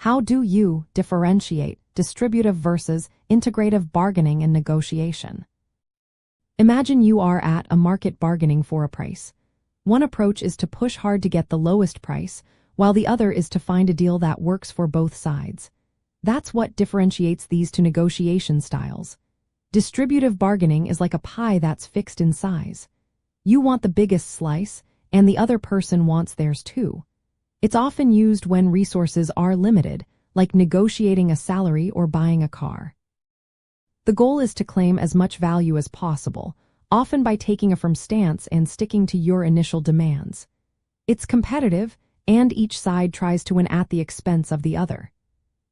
How do you differentiate distributive versus integrative bargaining and negotiation? Imagine you are at a market bargaining for a price. One approach is to push hard to get the lowest price, while the other is to find a deal that works for both sides. That's what differentiates these two negotiation styles. Distributive bargaining is like a pie that's fixed in size. You want the biggest slice, and the other person wants theirs too. It's often used when resources are limited, like negotiating a salary or buying a car. The goal is to claim as much value as possible, often by taking a firm stance and sticking to your initial demands. It's competitive, and each side tries to win at the expense of the other.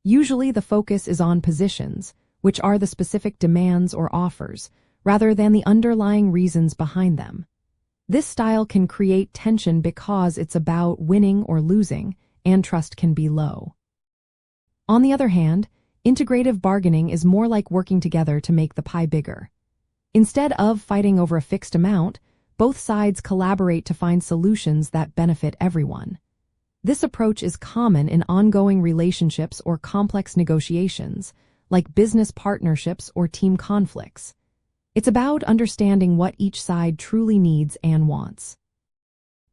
Usually the focus is on positions, which are the specific demands or offers, rather than the underlying reasons behind them. This style can create tension because it's about winning or losing, and trust can be low. On the other hand, integrative bargaining is more like working together to make the pie bigger. Instead of fighting over a fixed amount, both sides collaborate to find solutions that benefit everyone. This approach is common in ongoing relationships or complex negotiations, like business partnerships or team conflicts. It's about understanding what each side truly needs and wants.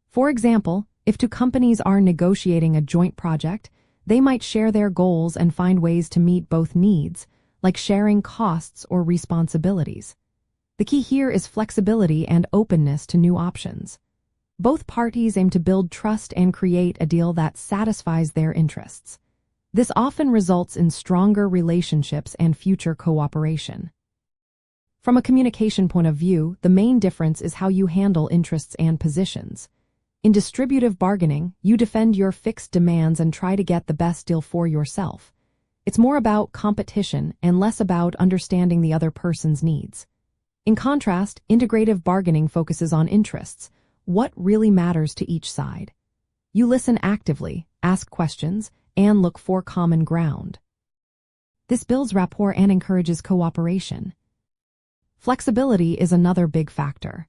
For example, if two companies are negotiating a joint project, they might share their goals and find ways to meet both needs, like sharing costs or responsibilities. The key here is flexibility and openness to new options. Both parties aim to build trust and create a deal that satisfies their interests. This often results in stronger relationships and future cooperation. From a communication point of view, the main difference is how you handle interests and positions. In distributive bargaining, you defend your fixed demands and try to get the best deal for yourself. It's more about competition and less about understanding the other person's needs. In contrast, integrative bargaining focuses on interests, what really matters to each side. You listen actively, ask questions, and look for common ground. This builds rapport and encourages cooperation. Flexibility is another big factor.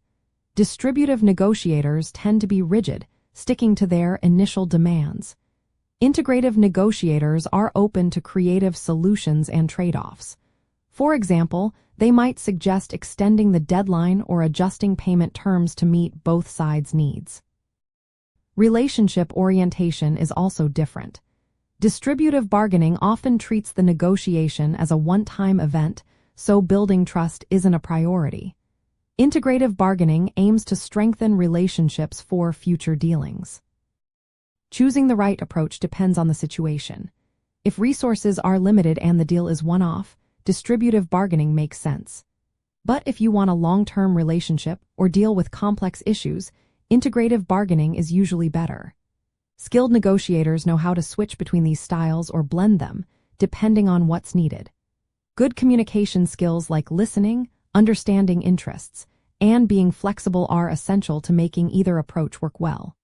Distributive negotiators tend to be rigid, sticking to their initial demands. Integrative negotiators are open to creative solutions and trade-offs. For example, they might suggest extending the deadline or adjusting payment terms to meet both sides' needs. Relationship orientation is also different. Distributive bargaining often treats the negotiation as a one-time event, so building trust isn't a priority. Integrative bargaining aims to strengthen relationships for future dealings. Choosing the right approach depends on the situation. If resources are limited and the deal is one-off, distributive bargaining makes sense. But if you want a long-term relationship or deal with complex issues, integrative bargaining is usually better. Skilled negotiators know how to switch between these styles or blend them, depending on what's needed. Good communication skills like listening, understanding interests, and being flexible are essential to making either approach work well.